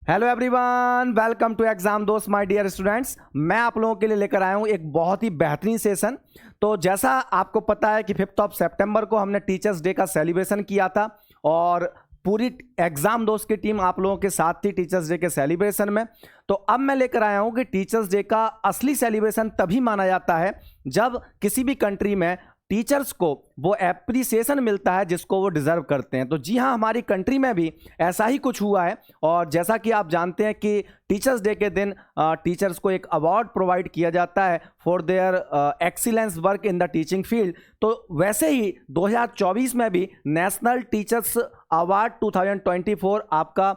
Hello everyone, welcome to exam दोस्त my dear students. मैं आप लोगों के लिए लेकर आया हूं एक बहुत ही बेहतरीन सेशन। तो जैसा आपको पता है कि 5 सितंबर को हमने टीचर्स डे का सेलिब्रेशन किया था और पूरी एग्जाम दोस्त की टीम आप लोगों के साथ थी टीचर्स डे के सेलिब्रेशन में। तो अब मैं लेकर आया हूं कि टीचर्स डे का असली सेलिब्रेशन तभी माना जाता है जब किसी भी कंट्री में टीचर्स को वो एप्रिसिएशन मिलता है जिसको वो डिजर्व करते हैं। तो जी हाँ, हमारी कंट्री में भी ऐसा ही कुछ हुआ है। और जैसा कि आप जानते हैं कि टीचर्स डे के दिन टीचर्स को एक अवार्ड प्रोवाइड किया जाता है for their excellence work in the teaching field. तो वैसे ही 2024 में भी नेशनल टीचर्स अवार्ड 2024 आपका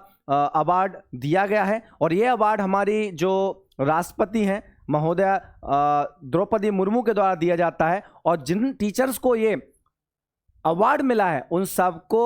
अवार्ड दिया गया है। और ये अवार्ड हमारी जो राष्ट्रपति हैं महोदया द्रौपदी मुर्मू के द्वारा दिया जाता है। और जिन टीचर्स को ये अवार्ड मिला है उन सबको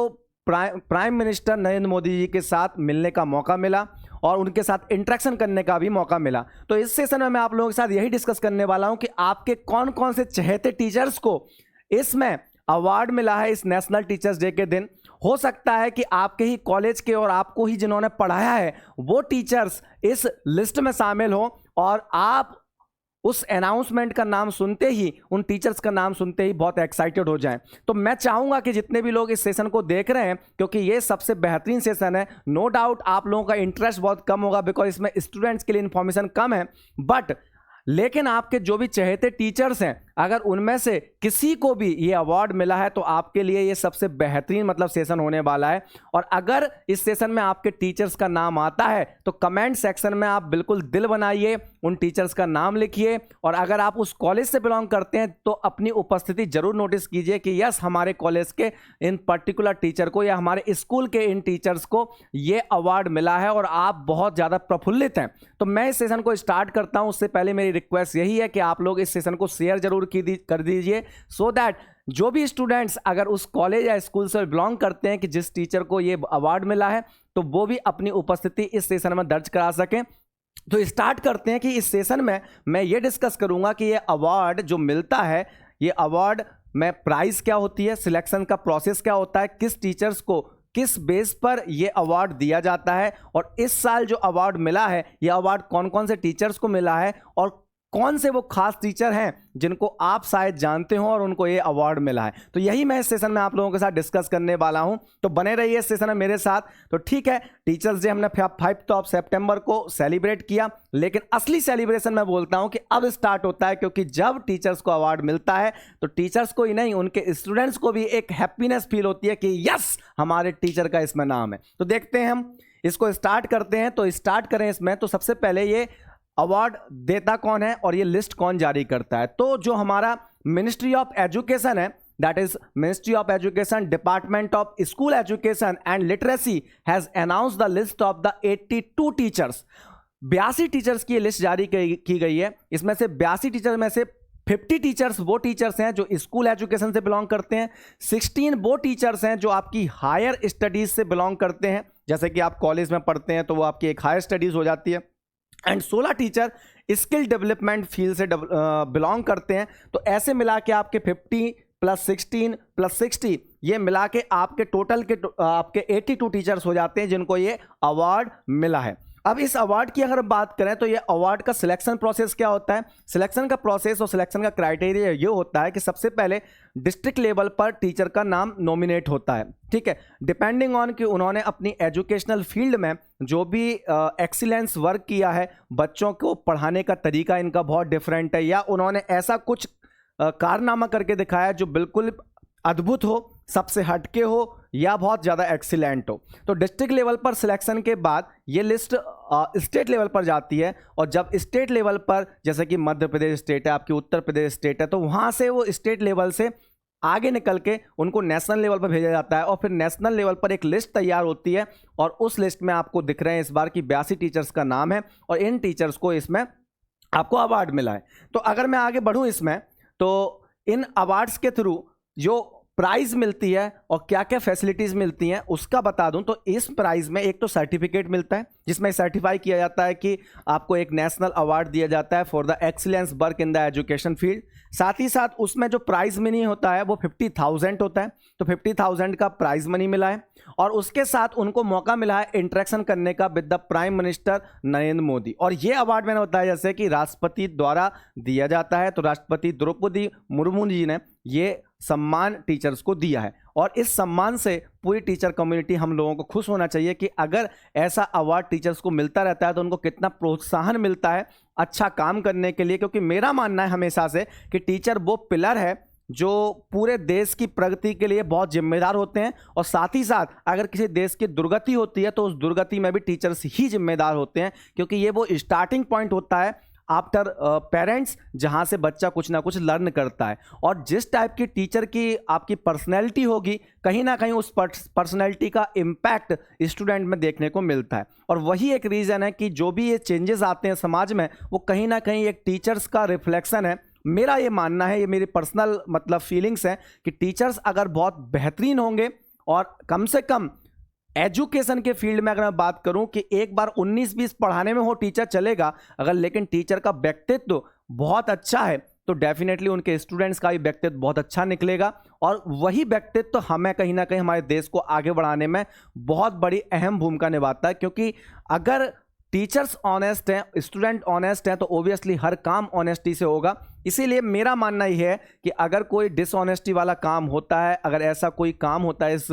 प्राइम मिनिस्टर नरेंद्र मोदी जी के साथ मिलने का मौका मिला और उनके साथ इंटरेक्शन करने का भी मौका मिला। तो इस सेशन में मैं आप लोगों के साथ यही डिस्कस करने वाला हूं कि आपके कौन कौन से चहेते टीचर्स को इसमें अवार्ड मिला है इस नेशनल टीचर्स डे के दिन। हो सकता है कि आपके ही कॉलेज के और आपको ही जिन्होंने पढ़ाया है वो टीचर्स इस लिस्ट में शामिल हो और आप उस अनाउंसमेंट का नाम सुनते ही, उन टीचर्स का नाम सुनते ही बहुत एक्साइटेड हो जाएं। तो मैं चाहूंगा कि जितने भी लोग इस सेशन को देख रहे हैं, क्योंकि ये सबसे बेहतरीन सेशन है, नो डाउट आप लोगों का इंटरेस्ट बहुत कम होगा बिकॉज इसमें स्टूडेंट्स के लिए इंफॉर्मेशन कम है, बट लेकिन आपके जो भी चहेते टीचर्स हैं अगर उनमें से किसी को भी ये अवार्ड मिला है तो आपके लिए ये सबसे बेहतरीन सेशन होने वाला है। और अगर इस सेशन में आपके टीचर्स का नाम आता है तो कमेंट सेक्शन में आप बिल्कुल दिल बनाइए, उन टीचर्स का नाम लिखिए। और अगर आप उस कॉलेज से बिलोंग करते हैं तो अपनी उपस्थिति जरूर नोटिस कीजिए कि यस, हमारे कॉलेज के इन पर्टिकुलर टीचर को या हमारे स्कूल के इन टीचर्स को ये अवार्ड मिला है और आप बहुत ज़्यादा प्रफुल्लित हैं। तो मैं इस सेशन को स्टार्ट करता हूं। उससे पहले मेरी रिक्वेस्ट यही है कि आप लोग इस सेशन को शेयर जरूर कर दीजिए सो दैट जो भी स्टूडेंट्स अगर उस कॉलेज या स्कूल से बिलोंग करते हैं कि जिस टीचर को ये अवार्ड मिला है तो वो भी अपनी उपस्थिति इस सेशन में दर्ज करा सकें। तो स्टार्ट करते हैं कि इस सेशन में मैं ये डिस्कस करूंगा कि ये अवार्ड जो मिलता है, ये अवार्ड में प्राइस क्या होती है, सिलेक्शन का प्रोसेस क्या होता है, किस टीचर्स को किस बेस पर ये अवार्ड दिया जाता है, और इस साल जो अवार्ड मिला है ये अवार्ड कौन कौन से टीचर्स को मिला है और कौन से वो खास टीचर हैं जिनको आप शायद जानते हो और उनको ये अवार्ड मिला है। तो यही मैं इस सेशन में आप लोगों के साथ डिस्कस करने वाला हूं। तो बने रहिए इस सेशन में मेरे साथ। तो ठीक है, टीचर्स डे हमने 5 सितंबर को सेलिब्रेट किया, लेकिन असली सेलिब्रेशन मैं बोलता हूं कि अब स्टार्ट होता है, क्योंकि जब टीचर्स को अवार्ड मिलता है तो टीचर्स को ही नहीं उनके स्टूडेंट्स को भी एक हैप्पीनेस फील होती है कि यस, हमारे टीचर का इसमें नाम है। तो देखते हैं, हम इसको स्टार्ट करते हैं। तो स्टार्ट करें इसमें। तो सबसे पहले ये अवार्ड देता कौन है और ये लिस्ट कौन जारी करता है। तो जो हमारा मिनिस्ट्री ऑफ एजुकेशन है, that is ministry of education, department of school education and literacy has announce the list of the 82 teachers. 82 teachers की लिस्ट जारी की गई है। इसमें से 82 टीचर में से 50 टीचर्स वो टीचर्स हैं जो स्कूल एजुकेशन से बिलोंग करते हैं, 16 वो टीचर्स हैं जो आपकी हायर स्टडीज से बिलोंग करते हैं, जैसे कि आप कॉलेज में पढ़ते हैं तो वो आपकी एक हायर स्टडीज हो जाती है, and 16 teacher skill development field से बिलोंग करते हैं। तो ऐसे मिला के आपके 50 + 16 + 60 ये मिला के आपके टोटल के आपके 82 टीचर्स हो जाते हैं जिनको ये अवार्ड मिला है। अब इस अवार्ड की अगर बात करें तो ये अवार्ड का सिलेक्शन प्रोसेस क्या होता है। सिलेक्शन का प्रोसेस और सिलेक्शन का क्राइटेरिया ये होता है कि सबसे पहले डिस्ट्रिक्ट लेवल पर टीचर का नाम नॉमिनेट होता है, ठीक है, डिपेंडिंग ऑन कि उन्होंने अपनी एजुकेशनल फील्ड में जो भी एक्सीलेंस वर्क किया है, बच्चों को पढ़ाने का तरीका इनका बहुत डिफरेंट है, या उन्होंने ऐसा कुछ कारनामा करके दिखाया जो बिल्कुल अद्भुत हो, सबसे हटके हो, या बहुत ज़्यादा एक्सीलेंट हो। तो डिस्ट्रिक्ट लेवल पर सिलेक्शन के बाद ये लिस्ट स्टेट लेवल पर जाती है, और जब स्टेट लेवल पर, जैसे कि मध्य प्रदेश स्टेट है, आपकी उत्तर प्रदेश स्टेट है, तो वहाँ से वो स्टेट लेवल से आगे निकल के उनको नेशनल लेवल पर भेजा जाता है, और फिर नेशनल लेवल पर एक लिस्ट तैयार होती है, और उस लिस्ट में आपको दिख रहे हैं इस बार की 82 टीचर्स का नाम है, और इन टीचर्स को इसमें आपको अवार्ड मिला है। तो अगर मैं आगे बढ़ूँ इसमें, तो इन अवार्ड्स के थ्रू जो प्राइज मिलती है और क्या क्या फैसिलिटीज मिलती हैं उसका बता दूं तो इस प्राइज में एक तो सर्टिफिकेट मिलता है जिसमें सर्टिफाई किया जाता है कि आपको एक नेशनल अवार्ड दिया जाता है for the excellence work in the education field. साथ ही साथ उसमें जो प्राइज मनी होता है वो 50,000 होता है, तो 50,000 का प्राइज मनी मिला है और उसके साथ उनको मौका मिला है इंटरेक्शन करने का with the prime minister Narendra Modi. और ये अवार्ड मैंने बताया जैसे कि राष्ट्रपति द्वारा दिया जाता है, तो राष्ट्रपति द्रौपदी मुर्मू जी ने ये सम्मान टीचर्स को दिया है और इस सम्मान से पूरी टीचर कम्युनिटी हम लोगों को खुश होना चाहिए कि अगर ऐसा अवार्ड टीचर्स को मिलता रहता है तो उनको कितना प्रोत्साहन मिलता है अच्छा काम करने के लिए। क्योंकि मेरा मानना है हमेशा से कि टीचर वो पिलर है जो पूरे देश की प्रगति के लिए बहुत जिम्मेदार होते हैं और साथ ही साथ अगर किसी देश की दुर्गति होती है तो उस दुर्गति में भी टीचर्स ही जिम्मेदार होते हैं, क्योंकि ये वो स्टार्टिंग पॉइंट होता है आफ्टर पेरेंट्स जहां से बच्चा कुछ ना कुछ लर्न करता है। और जिस टाइप की टीचर की आपकी पर्सनैलिटी होगी कहीं ना कहीं उस पर्सनैलिटी का इम्पैक्ट स्टूडेंट में देखने को मिलता है। और वही एक रीज़न है कि जो भी ये चेंजेस आते हैं समाज में वो कहीं ना कहीं एक टीचर्स का रिफ्लेक्शन है। मेरा ये मानना है, ये मेरी पर्सनल मतलब फीलिंग्स है कि टीचर्स अगर बहुत बेहतरीन होंगे और कम से कम एजुकेशन के फील्ड में अगर मैं बात करूं कि एक बार 19-20 पढ़ाने में हो टीचर चलेगा, अगर लेकिन टीचर का व्यक्तित्व बहुत अच्छा है तो डेफिनेटली उनके स्टूडेंट्स का भी व्यक्तित्व बहुत अच्छा निकलेगा और वही व्यक्तित्व हमें कहीं ना कहीं हमारे देश को आगे बढ़ाने में बहुत बड़ी अहम भूमिका निभाता है। क्योंकि अगर टीचर्स ऑनेस्ट हैं, स्टूडेंट ऑनेस्ट हैं तो ओबियसली हर काम ऑनेस्टी से होगा। इसीलिए मेरा मानना यह है कि अगर कोई डिसऑनेस्टी वाला काम होता है, अगर ऐसा कोई काम होता है इस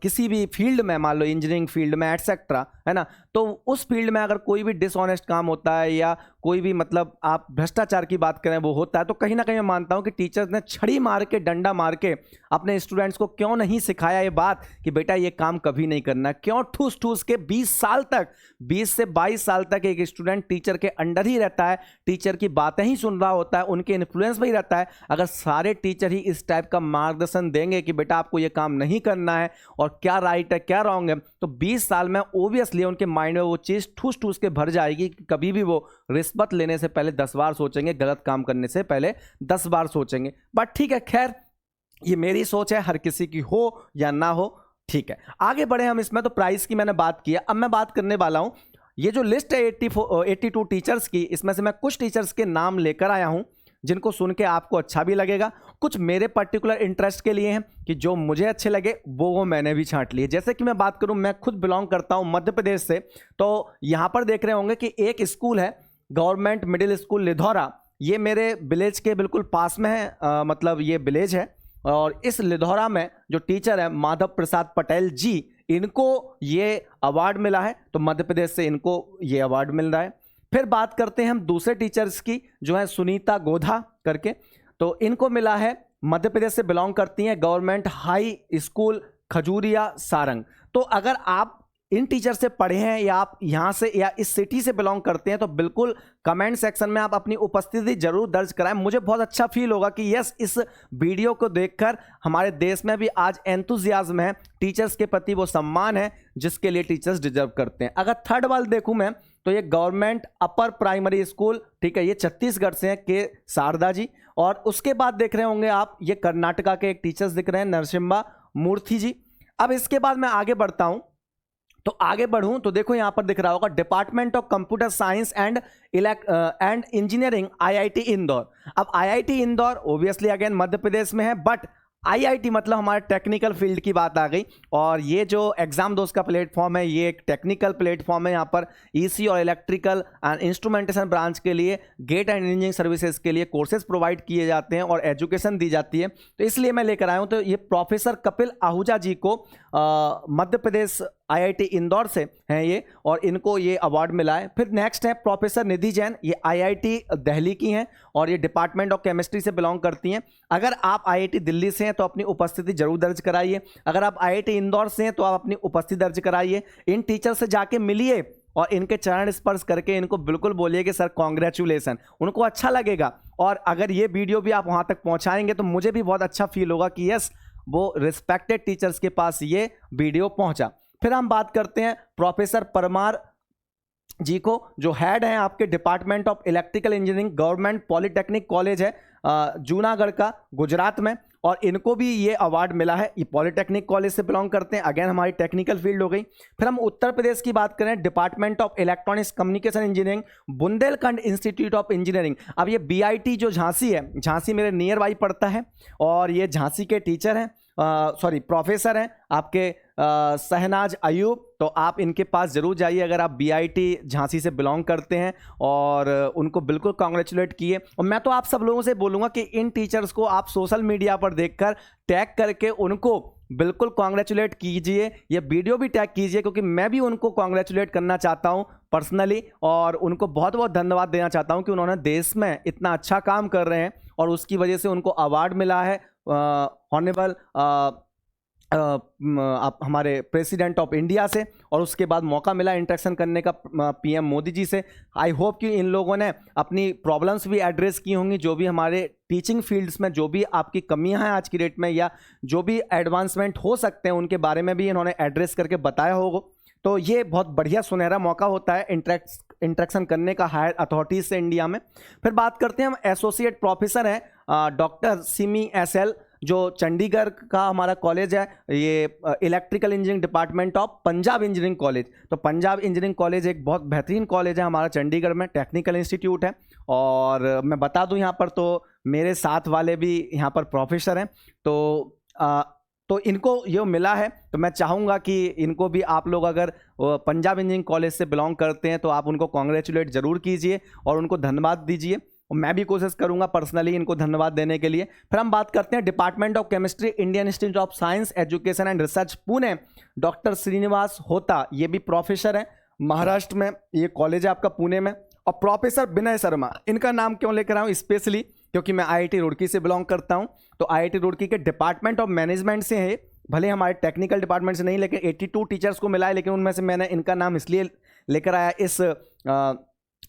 किसी भी फील्ड में, मान लो इंजीनियरिंग फील्ड में एटसेट्रा, है ना, तो उस फील्ड में अगर कोई भी डिसऑनेस्ट काम होता है या कोई भी मतलब आप भ्रष्टाचार की बात करें वो होता है, तो कहीं ना कहीं मैं मानता हूं कि टीचर्स ने छड़ी मार के डंडा मार के अपने स्टूडेंट्स को क्यों नहीं सिखाया ये बात कि बेटा ये काम कभी नहीं करना। क्यों ठूस ठूस के 20 साल तक, 20 से 22 साल तक एक स्टूडेंट टीचर के अंडर ही रहता है, टीचर की बातें ही सुन रहा होता है, उनके इन्फ्लुएंस में ही रहता है। अगर सारे टीचर ही इस टाइप का मार्गदर्शन देंगे कि बेटा आपको ये काम नहीं करना है और क्या राइट है क्या रॉन्ग है, तो 20 साल में ओबियसली उनके माइंड में वो चीज़ ठूस ठूस के भर जाएगी कि कभी भी वो रिश्वत लेने से पहले 10 बार सोचेंगे, गलत काम करने से पहले 10 बार सोचेंगे। बट ठीक है, खैर ये मेरी सोच है, हर किसी की हो या ना हो, ठीक है। आगे बढ़े हम इसमें। तो प्राइस की मैंने बात की है, अब मैं बात करने वाला हूं ये जो लिस्ट है 82 टीचर्स की, इसमें से मैं कुछ टीचर्स के नाम लेकर आया हूं जिनको सुन के आपको अच्छा भी लगेगा, कुछ मेरे पर्टिकुलर इंटरेस्ट के लिए हैं कि जो मुझे अच्छे लगे वो मैंने भी छांट लिए। जैसे कि मैं बात करूं, मैं खुद बिलोंग करता हूं मध्य प्रदेश से, तो यहां पर देख रहे होंगे कि एक स्कूल है गवर्नमेंट मिडिल स्कूल लिधौरा, ये मेरे विलेज के बिल्कुल पास में है, मतलब ये विलेज है। और इस लिधौरा में जो टीचर है माधव प्रसाद पटेल जी, इनको ये अवार्ड मिला है, तो मध्य प्रदेश से इनको ये अवार्ड मिल रहा है। फिर बात करते हैं हम दूसरे टीचर्स की जो है सुनीता गोधा करके, तो इनको मिला है, मध्य प्रदेश से बिलोंग करती हैं, government high school Khajuria Sarang. तो अगर आप इन टीचर से पढ़े हैं या आप यहाँ से या इस सिटी से बिलोंग करते हैं तो बिल्कुल कमेंट सेक्शन में आप अपनी उपस्थिति जरूर दर्ज कराएं। मुझे बहुत अच्छा फील होगा कि यस, इस वीडियो को देखकर हमारे देश में भी आज एंथुजियाज्म है, टीचर्स के प्रति वो सम्मान है जिसके लिए टीचर्स डिजर्व करते हैं। अगर थर्ड वाला देखूं मैं तो ये गवर्नमेंट अपर प्राइमरी स्कूल, ठीक है, ये छत्तीसगढ़ से हैं, के शारदा जी। और उसके बाद देख रहे होंगे आप ये कर्नाटका के एक टीचर्स दिख रहे हैं, नरसिम्हा मूर्ति जी। अब इसके बाद मैं आगे बढ़ता हूं, तो आगे बढ़ूं तो देखो यहां पर दिख रहा होगा department of computer science and engineering IIT Indore. अब IIT Indore obviously again Madhya Pradesh में है, बट आईआईटी मतलब हमारे टेक्निकल फील्ड की बात आ गई। और ये जो एग्जाम दोस्त का प्लेटफॉर्म है ये एक टेक्निकल प्लेटफॉर्म है, यहाँ पर ईसी और इलेक्ट्रिकल एंड इंस्ट्रूमेंटेशन ब्रांच के लिए गेट एंड इंजीनियरिंग सर्विसेज के लिए कोर्सेज प्रोवाइड किए जाते हैं और एजुकेशन दी जाती है। तो इसलिए मैं लेकर आया हूँ। तो ये प्रोफेसर कपिल आहूजा जी को मध्य प्रदेश आईआईटी इंदौर से हैं ये, और इनको ये अवार्ड मिला है। फिर नेक्स्ट है प्रोफेसर निधि जैन, ये आईआईटी दिल्ली की हैं और ये डिपार्टमेंट ऑफ केमिस्ट्री से बिलोंग करती हैं। अगर आप आईआईटी दिल्ली से हैं तो अपनी उपस्थिति जरूर दर्ज कराइए, अगर आप आईआईटी इंदौर से हैं तो आप अपनी उपस्थिति दर्ज कराइए। इन टीचर से जाके मिलिए और इनके चरण स्पर्श करके इनको बिल्कुल बोलिए कि सर कॉन्ग्रेचुलेसन, उनको अच्छा लगेगा। और अगर ये वीडियो भी आप वहाँ तक पहुँचाएंगे तो मुझे भी बहुत अच्छा फील होगा कि यस, वो रिस्पेक्टेड टीचर्स के पास ये वीडियो पहुँचा। फिर हम बात करते हैं प्रोफेसर परमार जी को, जो हेड हैं आपके department of electrical engineering, government polytechnic college है जूनागढ़ का, गुजरात में। और इनको भी ये अवार्ड मिला है। ये पॉलिटेक्निक कॉलेज से बिलोंग करते हैं, अगेन हमारी टेक्निकल फील्ड हो गई। फिर हम उत्तर प्रदेश की बात करें, department of electronics communication engineering, Bundelkhand institute of engineering. अब ये BIT जो झांसी है, झांसी मेरे नियर बाई पड़ता है, और ये झांसी के टीचर हैं, सॉरी प्रोफेसर हैं आपके शहनाज अयूब। तो आप इनके पास जरूर जाइए अगर आप BIT झांसी से बिलोंग करते हैं, और उनको बिल्कुल कॉन्ग्रेचुलेट किए। और मैं तो आप सब लोगों से बोलूँगा कि इन टीचर्स को आप सोशल मीडिया पर देखकर टैग करके उनको बिल्कुल कॉन्ग्रेचुलेट कीजिए, ये वीडियो भी टैग कीजिए, क्योंकि मैं भी उनको कॉन्ग्रेचुलेट करना चाहता हूं पर्सनली, और उनको बहुत बहुत धन्यवाद देना चाहता हूं कि उन्होंने देश में इतना अच्छा काम कर रहे हैं, और उसकी वजह से उनको अवार्ड मिला है ऑनरेबल हमारे प्रेसिडेंट ऑफ इंडिया से, और उसके बाद मौका मिला इंटरेक्शन करने का PM मोदी जी से। आई होप कि इन लोगों ने अपनी प्रॉब्लम्स भी एड्रेस की होंगी, जो भी हमारे टीचिंग फील्ड्स में जो भी आपकी कमियां हैं आज की डेट में, या जो भी एडवांसमेंट हो सकते हैं, उनके बारे में भी इन्होंने एड्रेस करके बताया होगा। तो ये बहुत बढ़िया सुनहरा मौका होता है इंटरेक्शन करने का हायर अथॉरिटीज से इंडिया में। फिर बात करते हैं हम एसोसिएट प्रोफेसर हैं डॉक्टर सिमी SL, जो चंडीगढ़ का हमारा कॉलेज है, ये electrical engineering department of Punjab engineering college. तो पंजाब इंजीनियरिंग कॉलेज एक बहुत बेहतरीन कॉलेज है हमारा चंडीगढ़ में, टेक्निकल इंस्टीट्यूट है। और मैं बता दूं यहाँ पर, तो मेरे साथ वाले भी यहाँ पर प्रोफेसर हैं, तो इनको ये मिला है। तो मैं चाहूँगा कि इनको भी आप लोग अगर पंजाब इंजीनियरिंग कॉलेज से बिलोंग करते हैं तो आप उनको कॉन्ग्रेचुलेट ज़रूर कीजिए और उनको धन्यवाद दीजिए, और मैं भी कोशिश करूंगा पर्सनली इनको धन्यवाद देने के लिए। फिर हम बात करते हैं department of chemistry, Indian Institute of Science Education and Research Pune, doctor Srinivas Hota, ये भी प्रोफेसर हैं महाराष्ट्र में, ये कॉलेज है आपका पुणे में। और प्रोफेसर विनय शर्मा, इनका नाम क्यों लेकर आऊँ स्पेशली, क्योंकि मैं IIT रुड़की से बिलोंग करता हूँ। तो IIT रुड़की के डिपार्टमेंट ऑफ मैनेजमेंट से है, भले हमारे टेक्निकल डिपार्टमेंट से नहीं, लेकिन 82 टीचर्स को मिला है, लेकिन उनमें से मैंने इनका नाम इसलिए लेकर आया इस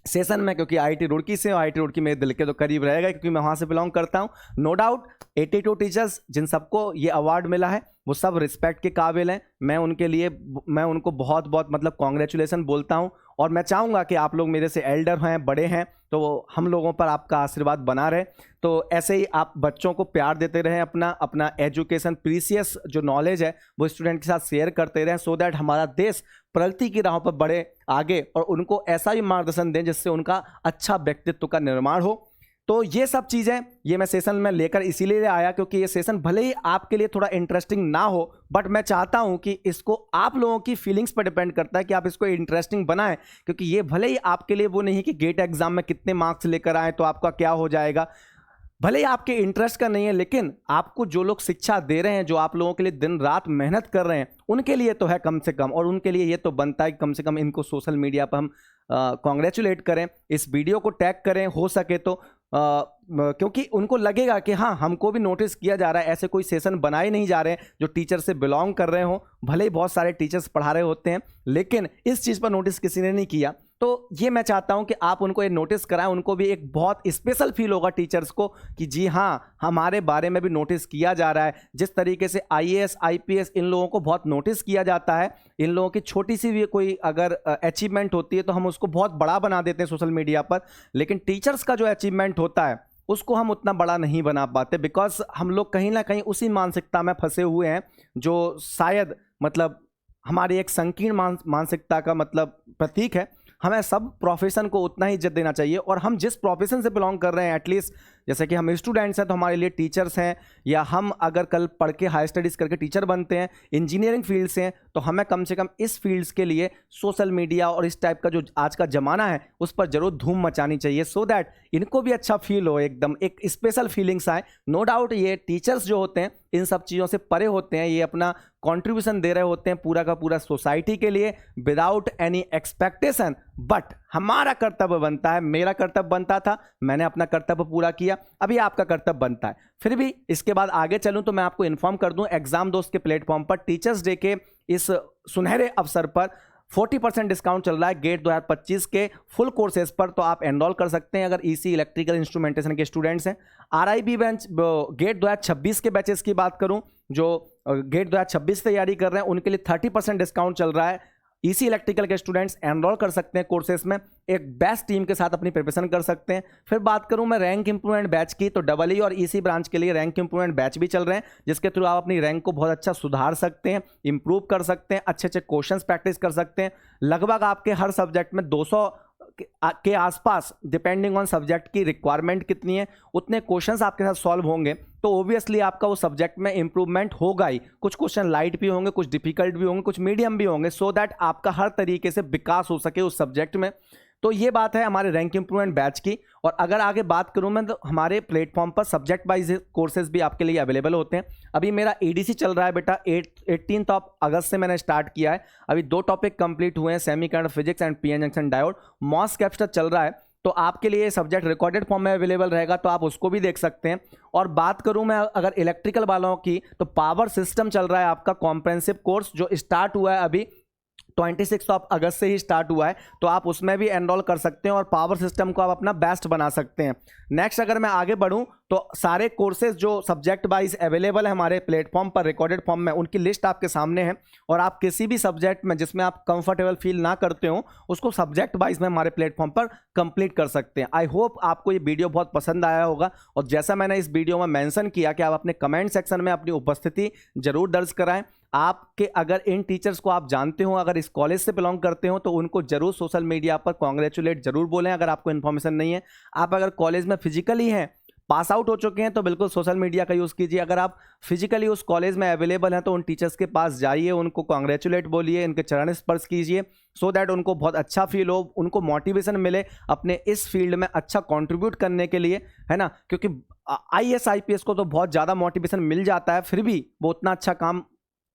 सेशन में क्योंकि IIT रुड़की से, और IIT रुड़की मेरे दिल के तो करीब रहेगा क्योंकि मैं वहाँ से बिलोंग करता हूँ। नो डाउट 82 टीचर्स जिन सबको ये अवार्ड मिला है वो सब रिस्पेक्ट के काबिल हैं। मैं उनको बहुत बहुत मतलब कॉन्ग्रेचुलेसन बोलता हूँ, और मैं चाहूँगा कि आप लोग मेरे से एल्डर हैं, बड़े हैं, तो हम लोगों पर आपका आशीर्वाद बना रहे। तो ऐसे ही आप बच्चों को प्यार देते रहें, अपना एजुकेशन प्रीसियस जो नॉलेज है वो स्टूडेंट के साथ शेयर करते रहें, सो दैट हमारा देश प्रगति की राहों पर बढ़े आगे, और उनको ऐसा ही मार्गदर्शन दें जिससे उनका अच्छा व्यक्तित्व का निर्माण हो। तो ये सब चीज़ें ये मैं सेशन में लेकर इसीलिए आया क्योंकि ये सेशन भले ही आपके लिए थोड़ा इंटरेस्टिंग ना हो, बट मैं चाहता हूं कि इसको आप लोगों की फीलिंग्स पर डिपेंड करता है कि आप इसको इंटरेस्टिंग बनाएं, क्योंकि ये भले ही आपके लिए वो नहीं कि गेट एग्जाम में कितने मार्क्स लेकर आए तो आपका क्या हो जाएगा, भले ही आपके इंटरेस्ट का नहीं है, लेकिन आपको जो लोग शिक्षा दे रहे हैं, जो आप लोगों के लिए दिन रात मेहनत कर रहे हैं, उनके लिए तो है कम से कम, और उनके लिए ये तो बनता है कि कम से कम इनको सोशल मीडिया पर हम कॉन्ग्रेचुलेट करें, इस वीडियो को टैग करें हो सके तो, क्योंकि उनको लगेगा कि हाँ हमको भी नोटिस किया जा रहा है। ऐसे कोई सेशन बनाए नहीं जा रहे हैं जो टीचर से बिलोंग कर रहे हो, भले ही बहुत सारे टीचर्स पढ़ा रहे होते हैं, लेकिन इस चीज़ पर नोटिस किसी ने नहीं किया। तो ये मैं चाहता हूं कि आप उनको ये नोटिस कराएं, उनको भी एक बहुत स्पेशल फील होगा टीचर्स को कि जी हाँ हमारे बारे में भी नोटिस किया जा रहा है। जिस तरीके से IAS IPS इन लोगों को बहुत नोटिस किया जाता है, इन लोगों की छोटी सी भी कोई अगर अचीवमेंट होती है तो हम उसको बहुत बड़ा बना देते हैं सोशल मीडिया पर, लेकिन टीचर्स का जो अचीवमेंट होता है उसको हम उतना बड़ा नहीं बना पाते, बिकॉज हम लोग कहीं ना कहीं उसी मानसिकता में फंसे हुए हैं जो शायद मतलब हमारी एक संकीर्ण मानसिकता का मतलब प्रतीक है। हमें सब प्रोफेशन को उतना ही इज्जत देना चाहिए, और हम जिस प्रोफेशन से बिलोंग कर रहे हैं, एटलीस्ट जैसे कि हम स्टूडेंट्स हैं तो हमारे लिए टीचर्स हैं, या हम अगर कल पढ़ के हाई स्टडीज़ करके टीचर बनते हैं, इंजीनियरिंग फील्ड से हैं, तो हमें कम से कम इस फील्ड्स के लिए सोशल मीडिया और इस टाइप का जो आज का ज़माना है उस पर जरूर धूम मचानी चाहिए, सो दैट इनको भी अच्छा फील हो, एकदम एक स्पेशल फीलिंग्स आए। नो डाउट ये टीचर्स जो होते हैं इन सब चीज़ों से परे होते हैं, ये अपना कंट्रीब्यूशन दे रहे होते हैं पूरा का पूरा सोसाइटी के लिए विदाउट एनी एक्सपेक्टेशन, बट हमारा कर्तव्य बनता है, मेरा कर्तव्य बनता था, मैंने अपना कर्तव्य पूरा किया, अभी आपका कर्तव्य बनता है। फिर भी इसके बाद आगे चलूं तो मैं आपको इन्फॉर्म कर दूं, एग्जाम दोस्त के प्लेटफॉर्म पर टीचर्स डे के इस सुनहरे अवसर पर 40% डिस्काउंट चल रहा है गेट 2025 के फुल कोर्सेज पर, तो आप एनरोल कर सकते हैं अगर EC इलेक्ट्रिकल इंस्ट्रूमेंटेशन के स्टूडेंट्स हैं। RIB बेंच गेट 2026 के बैचेस की बात करूं जो गेट 2026 तैयारी कर रहे हैं उनके लिए 30% डिस्काउंट चल रहा है। ईसी इलेक्ट्रिकल के स्टूडेंट्स एनरोल कर सकते हैं कोर्सेज में, एक बेस्ट टीम के साथ अपनी प्रिपरेशन कर सकते हैं। फिर बात करूं मैं रैंक इंप्रूवमेंट बैच की, तो डबल ई और ईसी ब्रांच के लिए रैंक इंप्रूवमेंट बैच भी चल रहे हैं, जिसके थ्रू आप अपनी रैंक को बहुत अच्छा सुधार सकते हैं, इंप्रूव कर सकते हैं, अच्छे अच्छे क्वेश्चंस प्रैक्टिस कर सकते हैं। लगभग आपके हर सब्जेक्ट में 200 के आसपास, डिपेंडिंग ऑन सब्जेक्ट की रिक्वायरमेंट कितनी है, उतने क्वेश्चंस आपके साथ सॉल्व होंगे, तो ऑब्वियसली आपका वो सब्जेक्ट में इंप्रूवमेंट होगा ही। कुछ क्वेश्चन लाइट भी होंगे, कुछ डिफिकल्ट भी होंगे, कुछ मीडियम भी होंगे, सो दैट आपका हर तरीके से विकास हो सके उस सब्जेक्ट में। तो ये बात है हमारे रैंक इंप्रूवमेंट बैच की। और अगर आगे बात करूं मैं, तो हमारे प्लेटफॉर्म पर सब्जेक्ट वाइज कोर्सेज भी आपके लिए अवेलेबल होते हैं। अभी मेरा एडीसी चल रहा है बेटा, 18 अगस्त से मैंने स्टार्ट किया है। अभी 2 टॉपिक कंप्लीट हुए हैं, semiconductor physics and PN junction diode. MOS capacitor चल रहा है, तो आपके लिए सब्जेक्ट रिकॉर्डेड फॉर्म में अवेलेबल रहेगा, तो आप उसको भी देख सकते हैं। और बात करूं मैं अगर इलेक्ट्रिकल वालों की, तो पावर सिस्टम चल रहा है आपका कॉम्प्रेहेंसिव कोर्स, जो स्टार्ट हुआ है अभी 26 अगस्त से ही स्टार्ट हुआ है, तो आप उसमें भी एनरोल कर सकते हैं और पावर सिस्टम को आप अपना बेस्ट बना सकते हैं। नेक्स्ट अगर मैं आगे बढ़ूं, तो सारे कोर्सेज जो सब्जेक्ट वाइज अवेलेबल है हमारे प्लेटफॉर्म पर रिकॉर्डेड फॉर्म में, उनकी लिस्ट आपके सामने है। और आप किसी भी सब्जेक्ट में जिसमें आप कंफर्टेबल फील ना करते हो, उसको सब्जेक्ट वाइज में हमारे प्लेटफॉर्म पर कंप्लीट कर सकते हैं। आई होप आपको ये वीडियो बहुत पसंद आया होगा, और जैसा मैंने इस वीडियो में मेंशन किया कि आप अपने कमेंट सेक्शन में अपनी उपस्थिति जरूर दर्ज कराएं। आपके अगर इन टीचर्स को आप जानते हो, अगर इस कॉलेज से बिलोंग करते हो, तो उनको जरूर सोशल मीडिया पर कॉन्ग्रेचुलेट जरूर बोलें। अगर आपको इन्फॉर्मेशन नहीं है, आप अगर कॉलेज में फिजिकली हैं, पास आउट हो चुके हैं, तो बिल्कुल सोशल मीडिया का यूज़ कीजिए। अगर आप फिजिकली उस कॉलेज में अवेलेबल हैं, तो उन टीचर्स के पास जाइए, उनको कॉन्ग्रेचुलेट बोलिए, इनके चरण स्पर्श कीजिए, सो दैट उनको बहुत अच्छा फील हो, उनको मोटिवेशन मिले अपने इस फील्ड में अच्छा कंट्रीब्यूट करने के लिए, है ना। क्योंकि IAS IPS को तो बहुत ज़्यादा मोटिवेशन मिल जाता है, फिर भी वो उतना अच्छा काम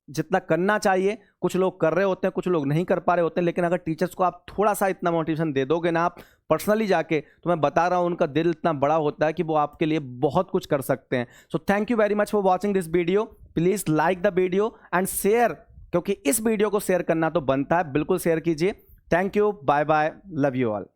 जितना करना चाहिए कुछ लोग कर रहे होते हैं, कुछ लोग नहीं कर पा रहे होते हैं। लेकिन अगर टीचर्स को आप थोड़ा सा इतना मोटिवेशन दे दोगे ना, आप पर्सनली जाके, तो मैं बता रहा हूँ उनका दिल इतना बड़ा होता है कि वो आपके लिए बहुत कुछ कर सकते हैं। So thank you very much for watching this video. Please like the video and share, क्योंकि इस वीडियो को शेयर करना तो बनता है, बिल्कुल शेयर कीजिए। Thank you, bye bye, love you all.